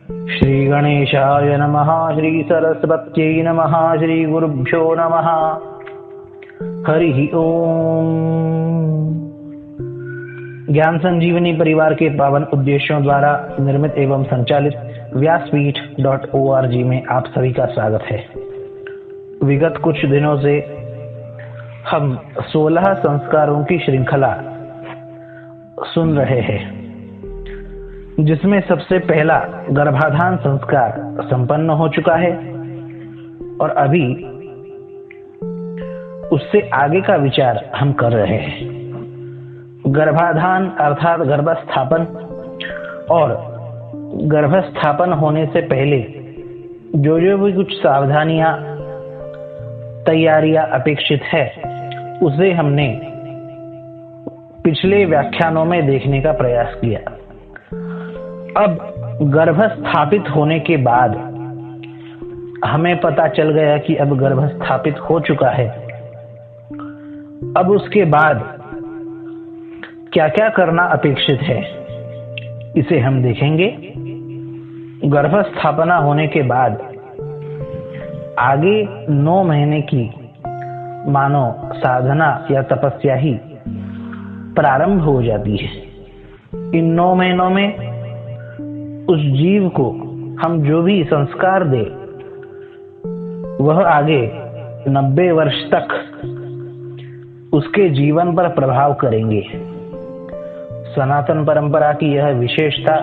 श्री गणेशाय नमः। श्री सरस्वत्यै नमः। श्री गुरुभ्यो नमः। हरि ओम। ज्ञान संजीवनी परिवार के पावन उद्देश्यों द्वारा निर्मित एवं संचालित व्यासपीठ.org में आप सभी का स्वागत है। विगत कुछ दिनों से हम 16 संस्कारों की श्रृंखला सुन रहे हैं, जिसमें सबसे पहला गर्भाधान संस्कार संपन्न हो चुका है और अभी उससे आगे का विचार हम कर रहे हैं। गर्भाधान अर्थात गर्भस्थापन और गर्भस्थापन होने से पहले जो भी कुछ सावधानियां तैयारियां अपेक्षित है, उसे हमने पिछले व्याख्यानों में देखने का प्रयास किया। अब गर्भ स्थापित होने के बाद हमें पता चल गया कि अब गर्भ स्थापित हो चुका है। अब उसके बाद क्या क्या करना अपेक्षित है, इसे हम देखेंगे। गर्भ स्थापना होने के बाद आगे 9 महीने की मानो साधना या तपस्या ही प्रारंभ हो जाती है। इन 9 महीनों में उस जीव को हम जो भी संस्कार दे, वह आगे 90 वर्ष तक उसके जीवन पर प्रभाव करेंगे। सनातन परंपरा की यह विशेषता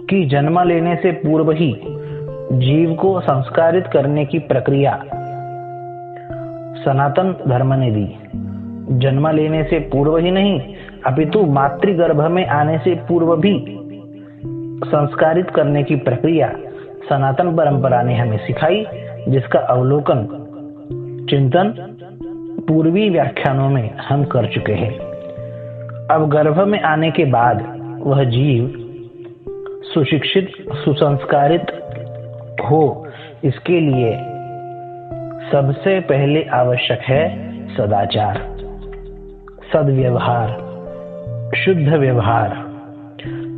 कि जन्म लेने से पूर्व ही जीव को संस्कारित करने की प्रक्रिया सनातन धर्म ने दी। जन्म लेने से पूर्व ही नहीं, अपितु मातृगर्भ में आने से पूर्व भी संस्कारित करने की प्रक्रिया सनातन परंपरा ने हमें सिखाई, जिसका अवलोकन चिंतन पूर्वी व्याख्यानों में हम कर चुके हैं। अब गर्भ में आने के बाद वह जीव सुशिक्षित सुसंस्कारित हो, इसके लिए सबसे पहले आवश्यक है सदाचार, सद्व्यवहार, शुद्ध व्यवहार,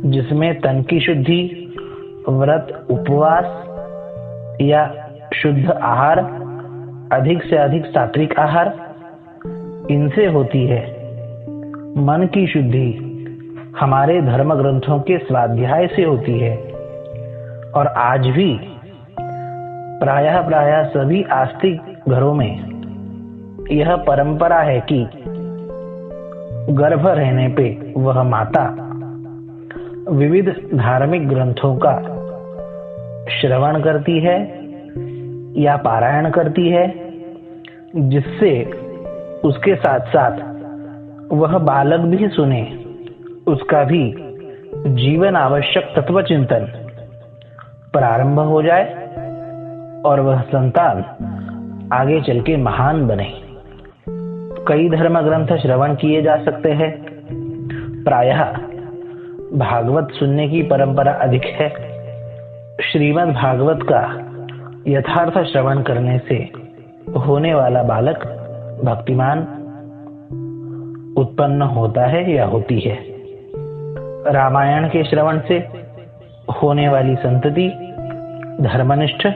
जिसमें तन की शुद्धि, व्रत, उपवास या शुद्ध आहार, अधिक से अधिक सात्विक आहार, इनसे होती है। मन की शुद्धि हमारे धर्म ग्रंथों के स्वाध्याय से होती है। और आज भी प्रायः सभी आस्तिक घरों में यह परंपरा है कि गर्भ रहने पे वह माता विविध धार्मिक ग्रंथों का श्रवण करती है या पारायण करती है, जिससे उसके साथ साथ वह बालक भी सुने, उसका भी जीवन आवश्यक तत्व चिंतन प्रारंभ हो जाए और वह संतान आगे चल के महान बने। कई धर्म ग्रंथ श्रवण किए जा सकते हैं। प्रायः भागवत सुनने की परंपरा अधिक है। श्रीमद् भागवत का यथार्थ श्रवण करने से होने वाला बालक भक्तिमान उत्पन्न होता है या होती है। रामायण के श्रवण से होने वाली संतति धर्मनिष्ठ,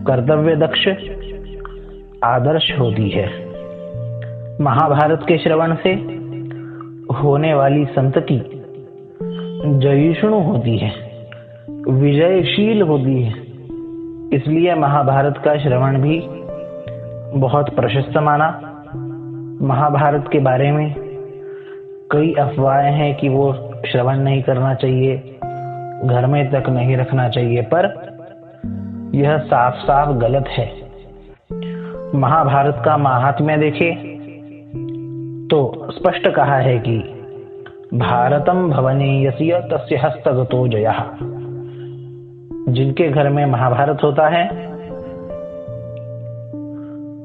कर्तव्य दक्ष, आदर्श होती है। महाभारत के श्रवण से होने वाली संतति जयिष्णु होती है, विजयशील होती है। इसलिए महाभारत का श्रवण भी बहुत प्रशस्त माना। महाभारत के बारे में कई अफवाहें हैं कि वो श्रवण नहीं करना चाहिए, घर में तक नहीं रखना चाहिए, पर यह साफ साफ गलत है। महाभारत का महात्म्य देखें तो स्पष्ट कहा है कि भारतम भवनेयस्य तस्य हस्तगतो जयः। जिनके घर में महाभारत होता है,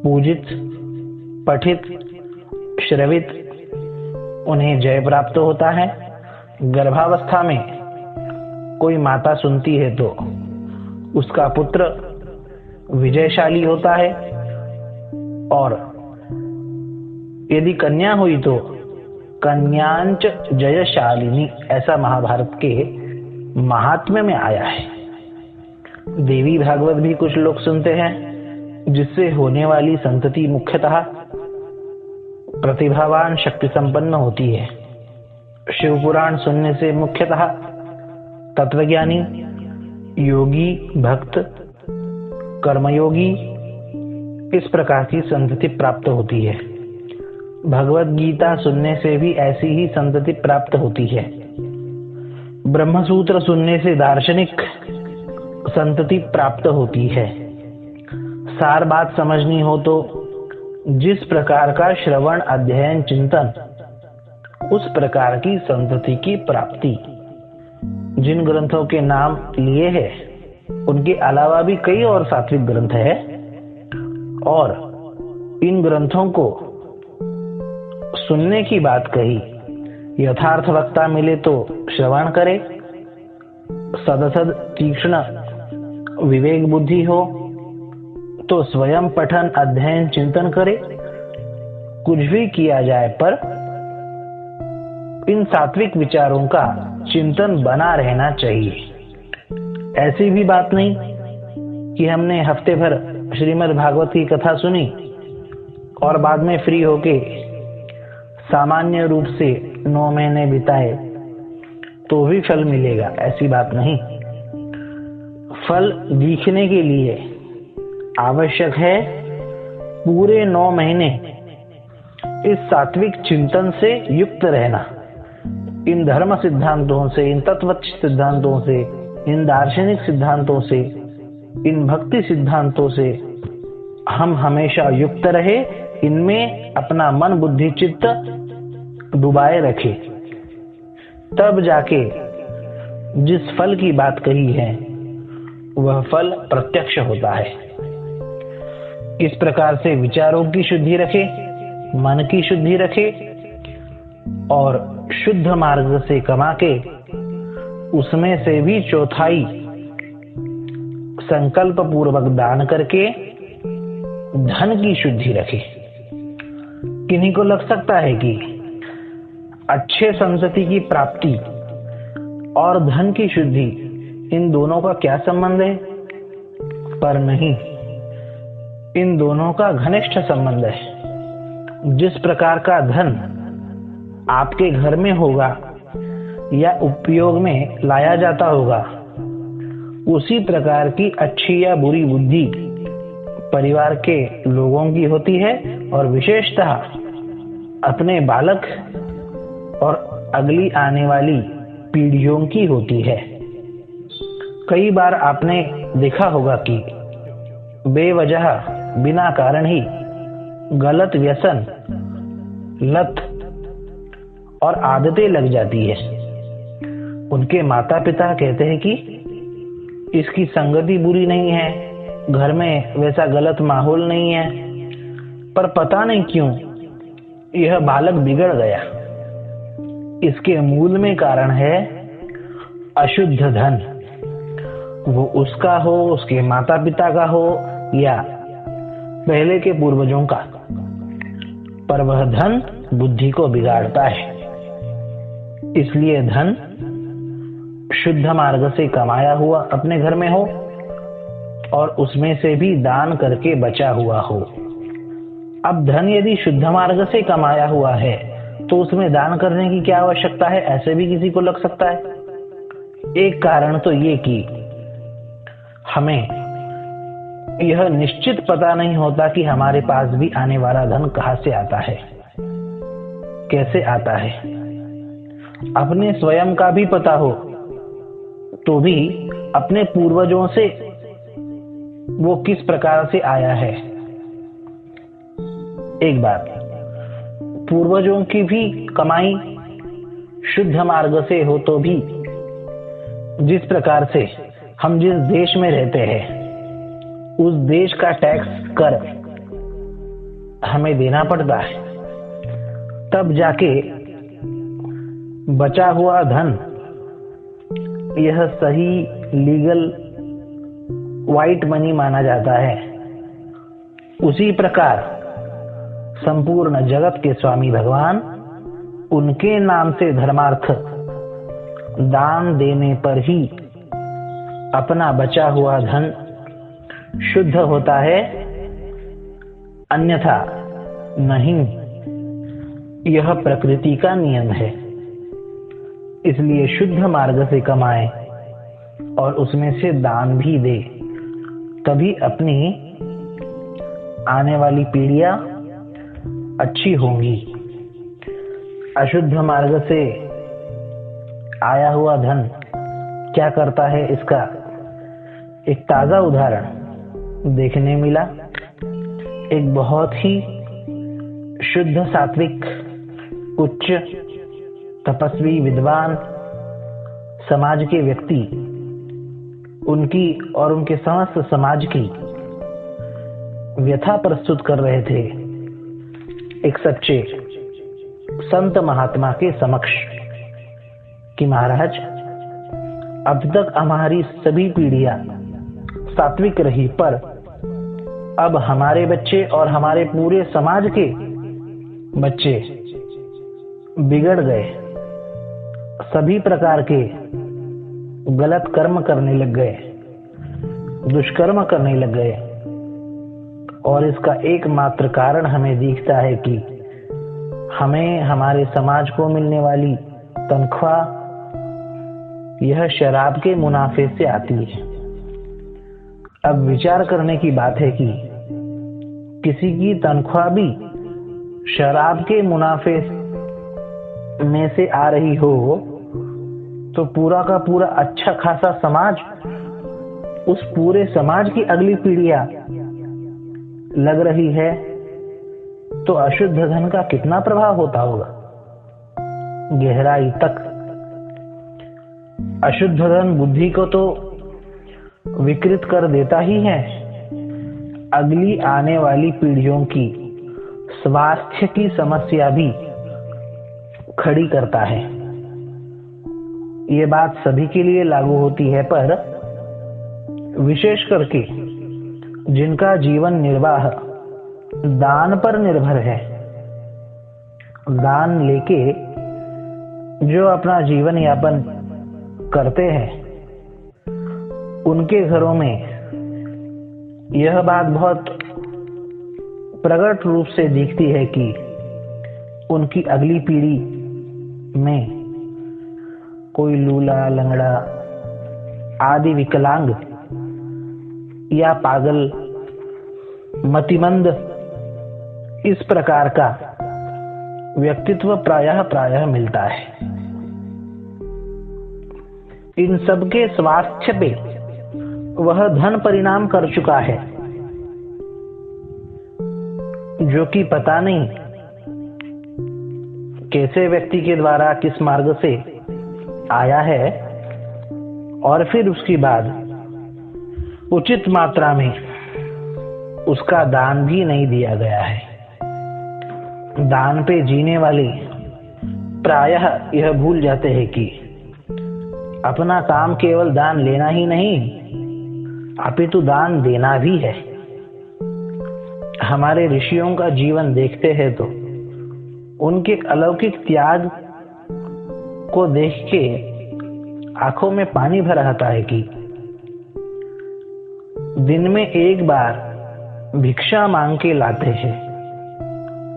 पूजित, पठित, श्रवित, उन्हें जय प्राप्त होता है। गर्भावस्था में कोई माता सुनती है तो उसका पुत्र विजयशाली होता है, और यदि कन्या हुई तो कन्यांच जयशालिनी, ऐसा महाभारत के महात्म्य में आया है। देवी भागवत भी कुछ लोग सुनते हैं, जिससे होने वाली संतति मुख्यतः प्रतिभावान शक्ति संपन्न होती है। शिव पुराण सुनने से मुख्यतः तत्वज्ञानी, योगी, भक्त, कर्मयोगी इस प्रकार की संतति प्राप्त होती है। भगवत गीता सुनने से भी ऐसी ही संतति प्राप्त होती है। ब्रह्मसूत्र सुनने से दार्शनिक संतति प्राप्त होती है। सार बात समझनी हो तो जिस प्रकार का श्रवण, अध्ययन, चिंतन, उस प्रकार की संतति की प्राप्ति। जिन ग्रंथों के नाम लिए हैं उनके अलावा भी कई और सात्विक ग्रंथ है, और इन ग्रंथों को सुनने की बात कही। यथार्थ वक्ता मिले तो श्रवण करे, सदसद तीक्ष्ण विवेक बुद्धि हो तो स्वयं पठन, अध्ययन, चिंतन करे। कुछ भी किया जाए पर इन सात्विक विचारों का चिंतन बना रहना चाहिए। ऐसी भी बात नहीं कि हमने हफ्ते भर श्रीमद् भागवत की कथा सुनी और बाद में फ्री होके सामान्य रूप से 9 महीने बिताए तो भी फल मिलेगा, ऐसी बात नहीं। फल दिखने के लिए आवश्यक है पूरे 9 महीने इस सात्विक चिंतन से युक्त रहना। इन धर्म सिद्धांतों से, इन तत्व सिद्धांतों से, इन दार्शनिक सिद्धांतों से, इन भक्ति सिद्धांतों से हम हमेशा युक्त रहे, इनमें अपना मन, बुद्धि, चित्त डुबाए रखे, तब जाके जिस फल की बात कही है वह फल प्रत्यक्ष होता है। इस प्रकार से विचारों की शुद्धि रखे, मन की शुद्धि रखे और शुद्ध मार्ग से कमा के उसमें से भी चौथाई संकल्प पूर्वक दान करके धन की शुद्धि रखे। किन्हीं को लग सकता है कि अच्छे संतति की प्राप्ति और धन की शुद्धि, इन दोनों का क्या संबंध है? पर नहीं, इन दोनों का घनिष्ठ संबंध है। जिस प्रकार का धन आपके घर में होगा या उपयोग में लाया जाता होगा, उसी प्रकार की अच्छी या बुरी बुद्धि परिवार के लोगों की होती है, और विशेषतः अपने बालक और अगली आने वाली पीढ़ियों की होती है। कई बार आपने देखा होगा कि बेवजह, बिना कारण ही गलत व्यसन, लत और आदतें लग जाती है। उनके माता पिता कहते हैं कि इसकी संगति बुरी नहीं है, घर में वैसा गलत माहौल नहीं है, पर पता नहीं क्यों यह बालक बिगड़ गया। इसके मूल में कारण है अशुद्ध धन। वो उसका हो, उसके माता पिता का हो या पहले के पूर्वजों का, पर वह धन बुद्धि को बिगाड़ता है। इसलिए धन शुद्ध मार्ग से कमाया हुआ अपने घर में हो और उसमें से भी दान करके बचा हुआ हो। अब धन यदि शुद्ध मार्ग से कमाया हुआ है तो उसमें दान करने की क्या आवश्यकता है, ऐसे भी किसी को लग सकता है। एक कारण तो ये कि हमें यह निश्चित पता नहीं होता कि हमारे पास भी आने वाला धन कहां से आता है, कैसे आता है। अपने स्वयं का भी पता हो तो भी अपने पूर्वजों से वो किस प्रकार से आया है। एक बात, पूर्वजों की भी कमाई शुद्ध मार्ग से हो तो भी जिस प्रकार से हम जिस देश में रहते हैं उस देश का टैक्स, कर हमें देना पड़ता है, तब जाके बचा हुआ धन यह सही लीगल व्हाइट मनी माना जाता है। उसी प्रकार संपूर्ण जगत के स्वामी भगवान, उनके नाम से धर्मार्थ दान देने पर ही अपना बचा हुआ धन शुद्ध होता है, अन्यथा नहीं। यह प्रकृति का नियम है। इसलिए शुद्ध मार्ग से कमाए और उसमें से दान भी दे, तभी अपनी आने वाली पीढ़ियां अच्छी होंगी। अशुद्ध मार्ग से आया हुआ धन क्या करता है, इसका एक ताजा उदाहरण देखने मिला। एक बहुत ही शुद्ध, सात्विक, उच्च, तपस्वी, विद्वान समाज के व्यक्ति उनकी और उनके समस्त समाज की व्यथा प्रस्तुत कर रहे थे एक सच्चे संत महात्मा के समक्ष कि महाराज, अब तक हमारी सभी पीढ़ियां सात्विक रही, पर अब हमारे बच्चे और हमारे पूरे समाज के बच्चे बिगड़ गए, सभी प्रकार के गलत कर्म करने लग गए, दुष्कर्म करने लग गए। और इसका एकमात्र कारण हमें दिखता है कि हमें हमारे समाज को मिलने वाली तनख्वाह यह शराब के मुनाफे से आती है। अब विचार करने की बात है कि किसी की तनख्वाह भी शराब के मुनाफे में से आ रही हो, तो पूरा का पूरा अच्छा खासा समाज, उस पूरे समाज की अगली पीढ़ियां लग रही है, तो अशुद्ध धन का कितना प्रभाव होता होगा गहराई तक। अशुद्ध धन बुद्धि को तो विकृत कर देता ही है, अगली आने वाली पीढ़ियों की स्वास्थ्य की समस्या भी खड़ी करता है। ये बात सभी के लिए लागू होती है, पर विशेष करके जिनका जीवन निर्वाह दान पर निर्भर है, दान लेके जो अपना जीवन यापन करते हैं, उनके घरों में यह बात बहुत प्रकट रूप से दिखती है कि उनकी अगली पीढ़ी में कोई लूला, लंगड़ा आदि विकलांग या पागल, मतिमंद, इस प्रकार का व्यक्तित्व प्रायः मिलता है। इन सबके स्वास्थ्य पे वह धन परिणाम कर चुका है, जो कि पता नहीं कैसे व्यक्ति के द्वारा किस मार्ग से आया है, और फिर उसके बाद उचित मात्रा में उसका दान भी नहीं दिया गया है। दान पे जीने वाले प्रायः यह भूल जाते हैं कि अपना काम केवल दान लेना ही नहीं, अपितु दान देना भी है। हमारे ऋषियों का जीवन देखते हैं तो उनके अलौकिक त्याग को देख के आंखों में पानी भर आता है कि दिन में एक बार भिक्षा मांग के लाते हैं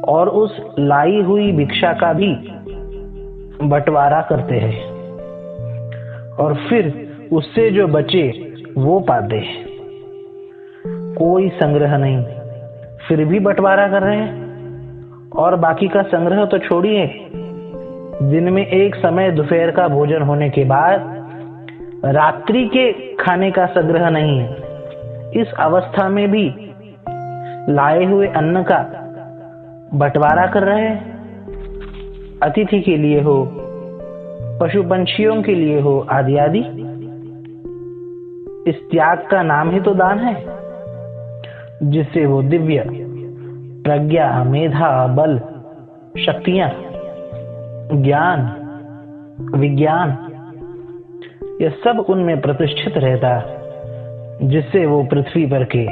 और उस लाई हुई भिक्षा का भी बंटवारा करते हैं, और फिर उससे जो बचे वो पाते हैं। कोई संग्रह नहीं, फिर भी बंटवारा कर रहे हैं, और बाकी का संग्रह तो छोड़िए, दिन में एक समय दोपहर का भोजन होने के बाद रात्रि के खाने का संग्रह नहीं है। इस अवस्था में भी लाए हुए अन्न का बंटवारा कर रहे हैं, अतिथि के लिए हो, पशु पंछियों के लिए हो, आदि आदि। इस त्याग का नाम ही तो दान है, जिससे वो दिव्य प्रज्ञा, मेधा, बल, शक्तियां, ज्ञान, विज्ञान, यह सब उनमें प्रतिष्ठित रहता, जिससे वो पृथ्वी पर के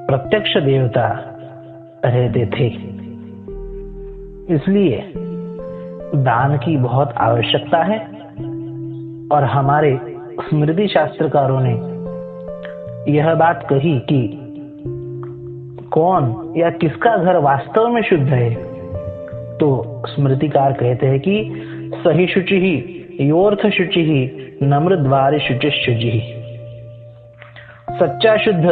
प्रत्यक्ष देवता रहते थे। इसलिए दान की बहुत आवश्यकता है। और हमारे स्मृति शास्त्रकारों ने यह बात कही कि कौन या किसका घर वास्तव में शुद्ध है, तो स्मृतिकार कहते हैं कि सही शुचि ही योर्थ शुचि ही नम्र द्वार शुचि शुचि ही। सच्चा शुद्ध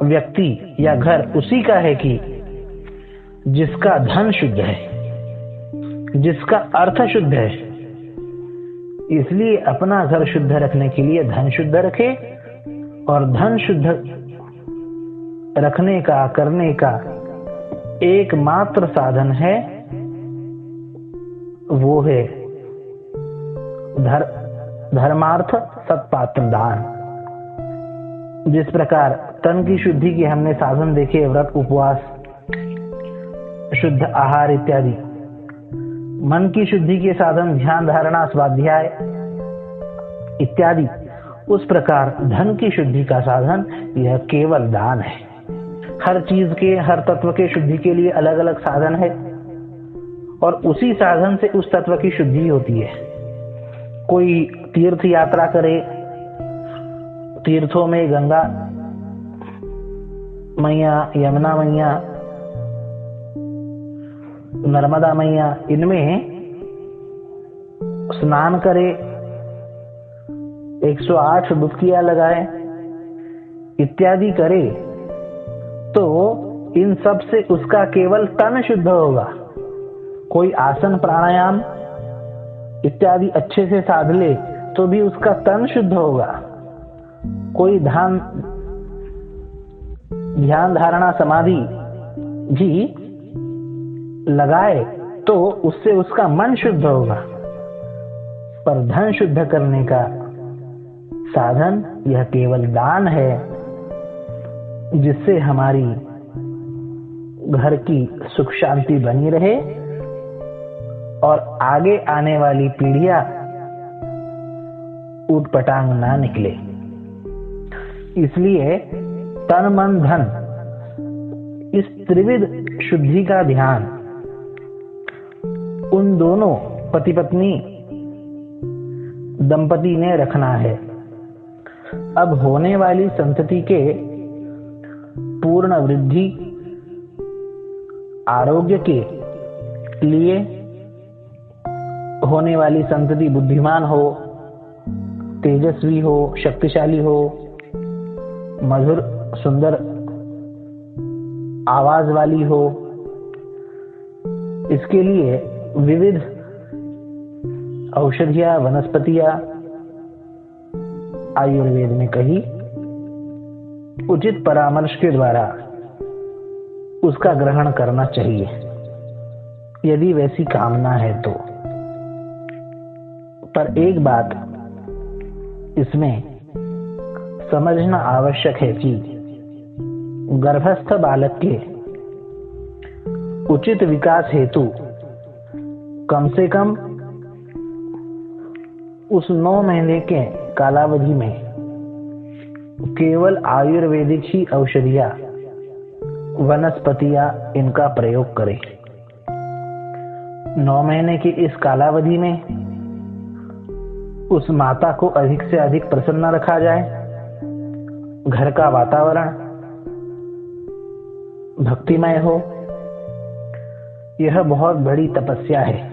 व्यक्ति या घर उसी का है कि जिसका धन शुद्ध है, जिसका अर्थ शुद्ध है। इसलिए अपना घर शुद्ध रखने के लिए धन शुद्ध रखे, और धन शुद्ध रखने का करने का एकमात्र साधन है वो है धर्मार्थ सत्पात्र दान। जिस प्रकार तन की शुद्धि के हमने साधन देखे, व्रत, उपवास, शुद्ध आहार इत्यादि। मन की शुद्धि के साधन ध्यान, धारणा, स्वाध्याय इत्यादि। उस प्रकार धन की शुद्धि का साधन यह केवल दान है। हर चीज के, हर तत्व के शुद्धि के लिए अलग अलग साधन है, और उसी साधन से उस तत्व की शुद्धि होती है। कोई तीर्थ यात्रा करे, तीर्थों में गंगा मैया, यमुना मैया, नर्मदा मैया, इनमें स्नान करे, 108 डुबकियां लगाए इत्यादि करे, तो इन सब से उसका केवल तन शुद्ध होगा। कोई आसन, प्राणायाम इत्यादि अच्छे से साध ले तो भी उसका तन शुद्ध होगा। कोई ध्यान, धारणा, समाधि भी लगाए तो उससे उसका मन शुद्ध होगा। पर धन शुद्ध करने का साधन यह केवल दान है, जिससे हमारी घर की सुख शांति बनी रहे और आगे आने वाली पीढ़ियां ऊटपटांग ना निकले। इसलिए तन, मन, धन, इस त्रिविध शुद्धि का ध्यान उन दोनों पति पत्नी दंपति ने रखना है। अब होने वाली संतति के पूर्ण वृद्धि, आरोग्य के लिए होने वाली संतति बुद्धिमान हो, तेजस्वी हो, शक्तिशाली हो, मधुर सुंदर आवाज वाली हो, इसके लिए विविध औषधियां, वनस्पतियां आयुर्वेद में कही, उचित परामर्श के द्वारा उसका ग्रहण करना चाहिए, यदि वैसी कामना है तो। पर एक बात इसमें समझना आवश्यक है कि गर्भस्थ बालक के उचित विकास हेतु कम से कम उस 9 महीने के कालावधि में केवल आयुर्वेदिक ही औषधियां, वनस्पतियां इनका प्रयोग करें। 9 महीने की इस कालावधि में उस माता को अधिक से अधिक प्रसन्न रखा जाए, घर का वातावरण भक्तिमय हो। यह बहुत बड़ी तपस्या है।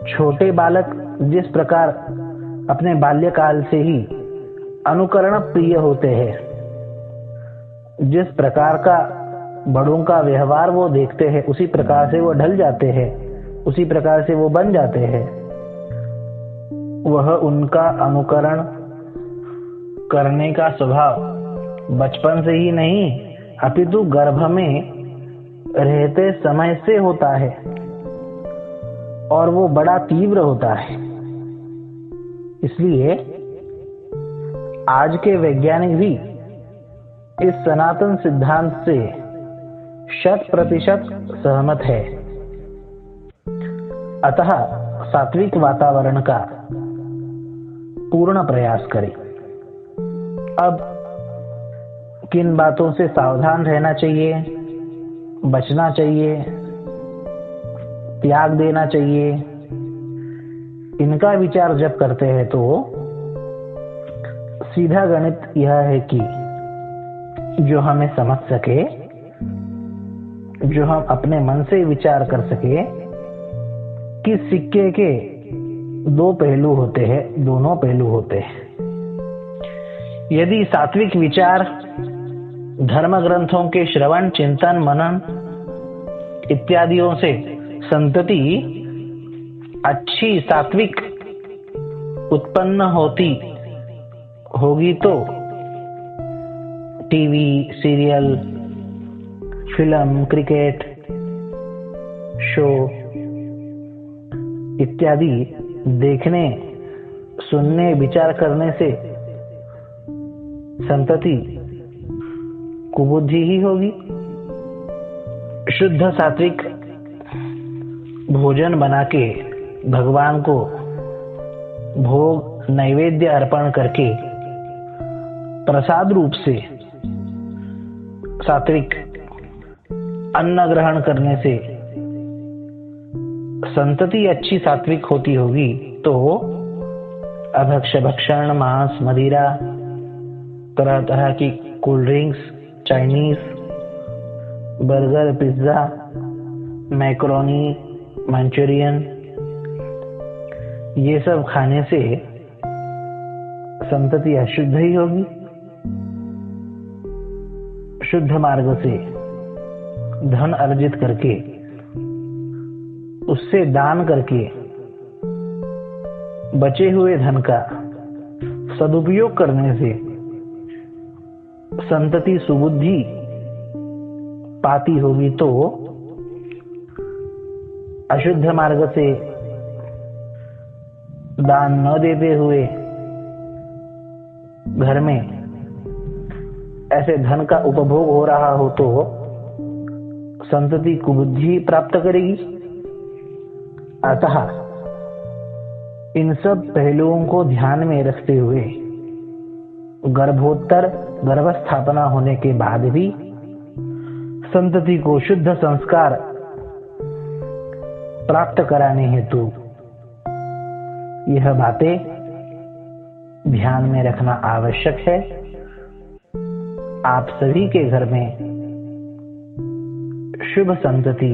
छोटे बालक जिस प्रकार अपने बाल्यकाल से ही अनुकरण प्रिय होते हैं, जिस प्रकार का बड़ों का व्यवहार वो देखते हैं, उसी प्रकार से वो ढल जाते हैं, उसी प्रकार से वो बन जाते हैं। वह उनका अनुकरण करने का स्वभाव बचपन से ही नहीं, अपितु गर्भ में रहते समय से होता है, और वो बड़ा तीव्र होता है। इसलिए आज के वैज्ञानिक भी इस सनातन सिद्धांत से 100% सहमत है। अतः सात्विक वातावरण का पूर्ण प्रयास करें। अब किन बातों से सावधान रहना चाहिए, बचना चाहिए, त्याग देना चाहिए। इनका विचार जब करते हैं तो सीधा गणित यह है कि जो हमें समझ सके, जो हम अपने मन से विचार कर सके कि सिक्के के दो पहलू होते हैं, दोनों पहलू होते हैं। यदि सात्विक विचार धर्म ग्रंथों के श्रवण, चिंतन, मनन इत्यादियों से संतति अच्छी सात्विक उत्पन्न होगी तो TV, serial, film, cricket show इत्यादि देखने, सुनने, विचार करने से संतति कुबुद्धि ही होगी। शुद्ध सात्विक भोजन बना के भगवान को भोग नैवेद्य अर्पण करके प्रसाद रूप से सात्विक अन्न ग्रहण करने से संतति अच्छी सात्विक होती होगी तो अभक्ष्य, भक्षण, मांस, मदिरा, तरह तरह की cold drinks, Chinese, burger, pizza, macaroni, Manchurian ये सब खाने से संतति अशुद्ध ही होगी। शुद्ध मार्ग से धन अर्जित करके उससे दान करके बचे हुए धन का सदुपयोग करने से संतति सुबुद्धि पाती होगी तो अशुद्ध मार्ग से दान न देते हुए घर में ऐसे धन का उपभोग हो रहा हो तो संतति कुबुद्धि प्राप्त करेगी। अतः इन सब पहलुओं को ध्यान में रखते हुए गर्भोत्तर गर्भस्थापना होने के बाद भी संतति को शुद्ध संस्कार प्राप्त कराने हेतु यह बातें ध्यान में रखना आवश्यक है। आप सभी के घर में शुभ संतति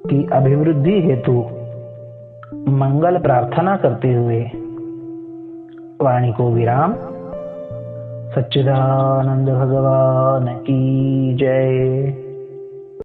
की अभिवृद्धि हेतु मंगल प्रार्थना करते हुए वाणी को विराम। सच्चिदानंद भगवान की जय।